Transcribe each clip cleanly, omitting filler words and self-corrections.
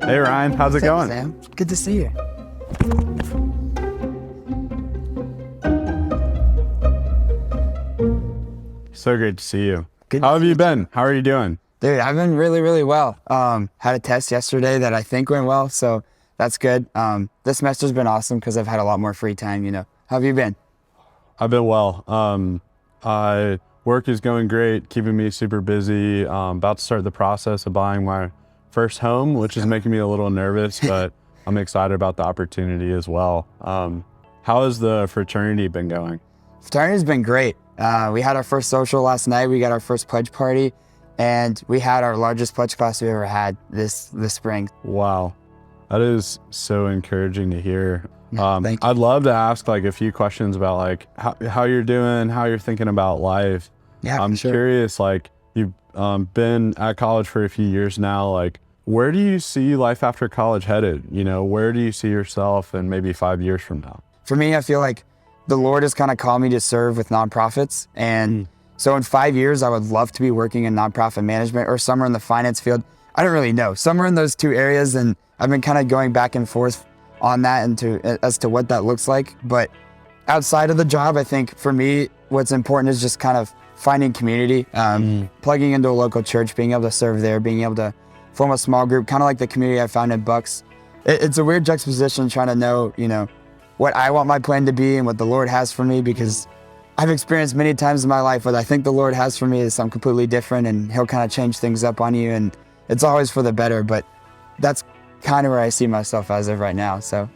Hey Ryan, how's it going? Sam, good to see you. So great to see you. Good How to have see you you been? How are you doing? Dude, I've been really, really well. Had a test yesterday that I think went well, so that's good. This semester's been awesome because I've had a lot more free time, How have you been? I've been well. Work is going great, keeping me super busy. About to start the process of buying my first home, which is making me a little nervous, but I'm excited about the opportunity as well. How has the fraternity been going? Fraternity's been great. We had our first social last night. We got our first pledge party, and we had our largest pledge class we ever had this spring. Wow, that is so encouraging to hear. Thank you. I'd love to ask a few questions about how you're doing, how you're thinking about life. Yeah, I'm for sure. curious, you've been at college for a few years now, where do you see life after college headed? Where do you see yourself in maybe 5 years from now? For me, I feel like the Lord has kind of called me to serve with nonprofits. And so in 5 years, I would love to be working in nonprofit management or somewhere in the finance field. I don't really know, somewhere in those two areas. And I've been kind of going back and forth on that as to what that looks like. But outside of the job, I think for me, what's important is just kind of finding community, plugging into a local church, being able to serve there, being able to form a small group, kind of like the community I found in Bucks. It's a weird juxtaposition trying to know, what I want my plan to be and what the Lord has for me, because I've experienced many times in my life what I think the Lord has for me is something completely different, and he'll kind of change things up on you, and it's always for the better, but that's kind of where I see myself as of right now, so.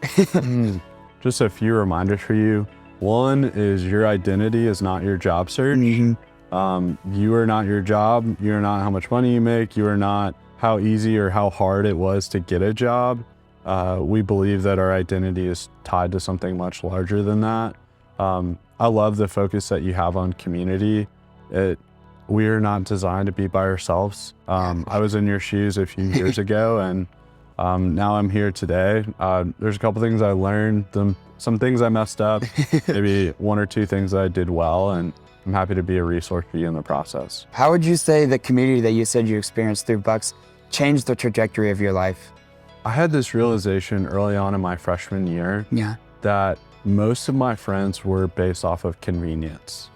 Just a few reminders for you. One is your identity is not your job search. You are not your job. You are not how much money you make. You are not how easy or how hard it was to get a job. We believe that our identity is tied to something much larger than that. I love the focus that you have on community. We are not designed to be by ourselves. I was in your shoes a few years ago, and now I'm here today. There's a couple things I learned, some things I messed up, maybe one or two things that I did well, and I'm happy to be a resource for you in the process. How would you say the community that you said you experienced through Bucks changed the trajectory of your life? I had this realization early on in my freshman year that most of my friends were based off of convenience.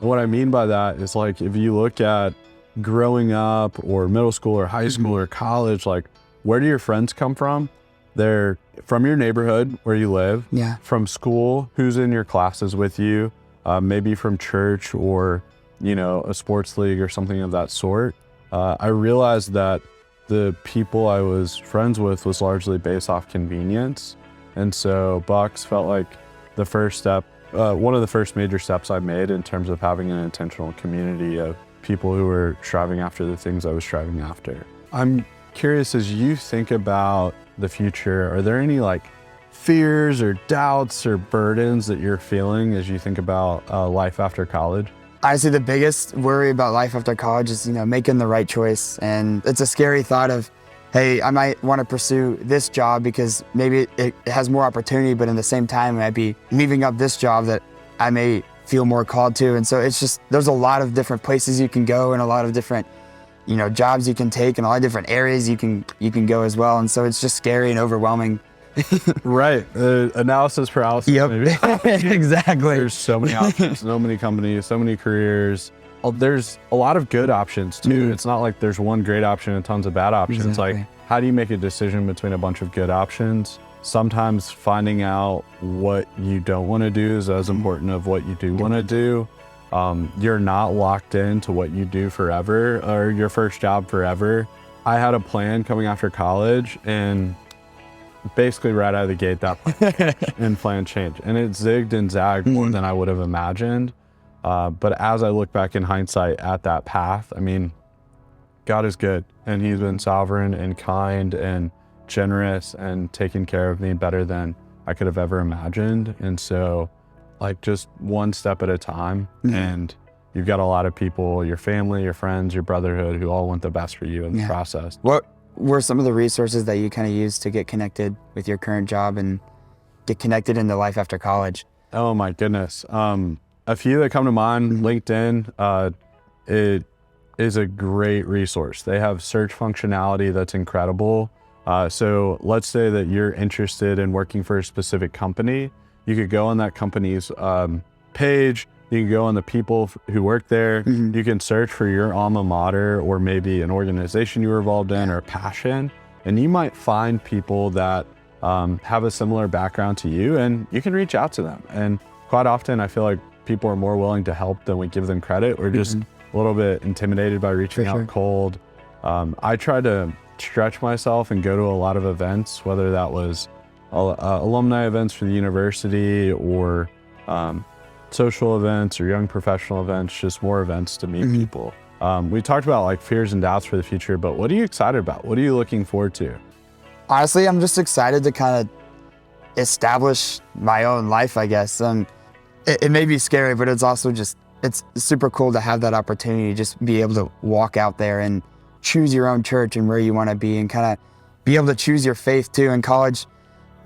And what I mean by that is if you look at growing up or middle school or high school or college, where do your friends come from? They're from your neighborhood where you live, from school, who's in your classes with you, maybe from church or, a sports league or something of that sort. I realized that the people I was friends with was largely based off convenience. And so Bucks felt like the first step, one of the first major steps I made in terms of having an intentional community of people who were striving after the things I was striving after. I'm curious, as you think about the future, are there any fears or doubts or burdens that you're feeling as you think about life after college? Honestly, the biggest worry about life after college is, making the right choice. And it's a scary thought of, hey, I might want to pursue this job because maybe it has more opportunity, but in the same time, I might be leaving up this job that I may feel more called to. And so it's just, there's a lot of different places you can go and a lot of different, jobs you can take and a lot of different areas you can go as well. And so it's just scary and overwhelming. Right. Analysis paralysis. Yep. Maybe. Exactly. There's so many options, so many companies, so many careers. There's a lot of good options too. It's not like there's one great option and tons of bad options. Exactly. How do you make a decision between a bunch of good options? Sometimes finding out what you don't want to do is as important of what you do want to do. You're not locked into what you do forever or your first job forever. I had a plan coming after college, and basically right out of the gate, that plan changed, and it zigged and zagged more than I would have imagined. But as I look back in hindsight at that path, God is good, and he's been sovereign and kind and generous and taken care of me better than I could have ever imagined. And so just one step at a time, and you've got a lot of people, your family, your friends, your brotherhood, who all want the best for you in the process. What were some of the resources that you kind of used to get connected with your current job and get connected into life after college? Oh my goodness. A few that come to mind, LinkedIn, it is a great resource. They have search functionality that's incredible. So let's say that you're interested in working for a specific company. You could go on that company's page. You can go on the people who work there. You can search for your alma mater or maybe an organization you were involved in or passion. And you might find people that have a similar background to you, and you can reach out to them. And quite often I feel like people are more willing to help than we give them credit. We're just a little bit intimidated by reaching out cold. I try to stretch myself and go to a lot of events, whether that was alumni events for the university or social events or young professional events, just more events to meet people. We talked about like fears and doubts for the future, but what are you excited about? What are you looking forward to? Honestly, I'm just excited to kind of establish my own life, I guess. It may be scary, but it's also just, it's super cool to have that opportunity to just be able to walk out there and choose your own church and where you want to be, and kind of be able to choose your faith too. In college,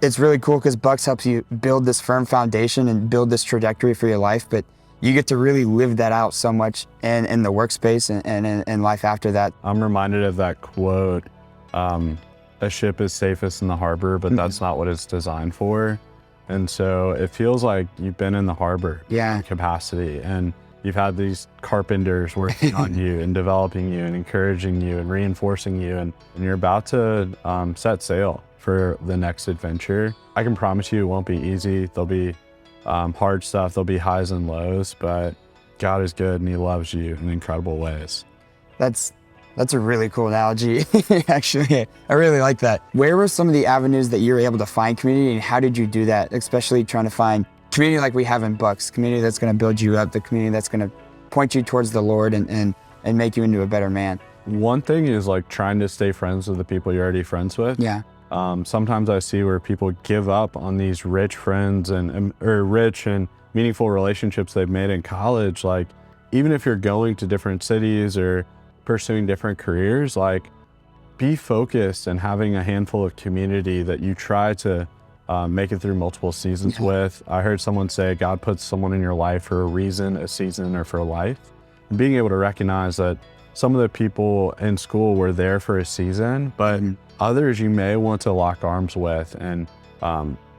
it's really cool because BYX helps you build this firm foundation and build this trajectory for your life, but you get to really live that out so much in the workspace and in life after that. I'm reminded of that quote, a ship is safest in the harbor, but that's not what it's designed for. And so it feels like you've been in the harbor capacity, and you've had these carpenters working on you and developing you and encouraging you and reinforcing you, and you're about to set sail for the next adventure. I can promise you it won't be easy. There'll be hard stuff, there'll be highs and lows, but God is good and he loves you in incredible ways. That's a really cool analogy. Actually, I really like that. Where were some of the avenues that you were able to find community, and how did you do that? Especially trying to find community like we have in BYX, community that's going to build you up, the community that's going to point you towards the Lord and make you into a better man. One thing is like trying to stay friends with the people you're already friends with. Yeah. Sometimes I see where people give up on these rich friends or rich and meaningful relationships they've made in college. Like, even if you're going to different cities or pursuing different careers, like, be focused and having a handful of community that you try to make it through multiple seasons with. I heard someone say God puts someone in your life for a reason, a season, or for life. And being able to recognize that some of the people in school were there for a season, but others you may want to lock arms with and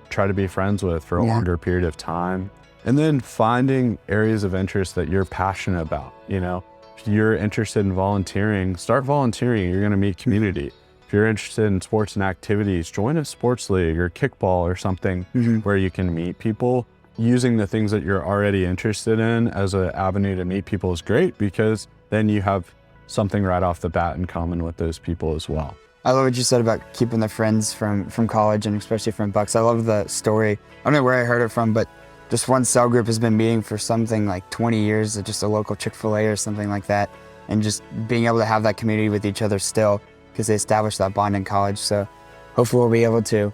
try to be friends with for a longer period of time. And then finding areas of interest that you're passionate about. You know, if you're interested in volunteering, start volunteering. You're going to meet community. If you're interested in sports and activities, join a sports league or kickball or something where you can meet people. Using the things that you're already interested in as an avenue to meet people is great, because then you have something right off the bat in common with those people as well. I love what you said about keeping the friends from college, and especially from BYX. I love the story. I don't know where I heard it from, but just one cell group has been meeting for something like 20 years at just a local Chick-fil-A or something like that. And just being able to have that community with each other still, because they established that bond in college. So hopefully we'll be able to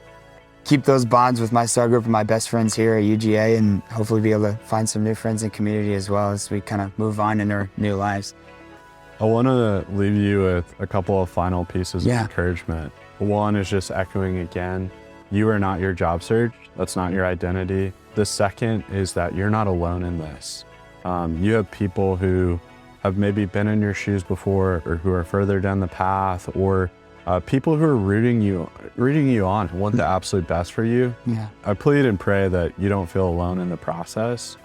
keep those bonds with my cell group and my best friends here at UGA, and hopefully be able to find some new friends in community as well as we kind of move on in our new lives. I want to leave you with a couple of final pieces of encouragement. One is just echoing again, you are not your job search. That's not your identity. The second is that you're not alone in this. You have people who have maybe been in your shoes before, or who are further down the path, or people who are rooting you on, want the absolute best for you. I plead and pray that you don't feel alone in the process.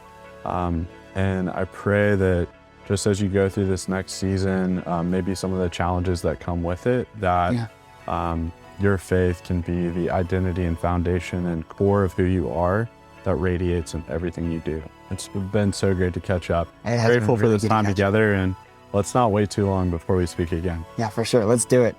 And I pray that just as you go through this next season, maybe some of the challenges that come with it, that your faith can be the identity and foundation and core of who you are that radiates in everything you do. It's been so great to catch up. Grateful for this time together, and let's not wait too long before we speak again. Yeah, for sure. Let's do it.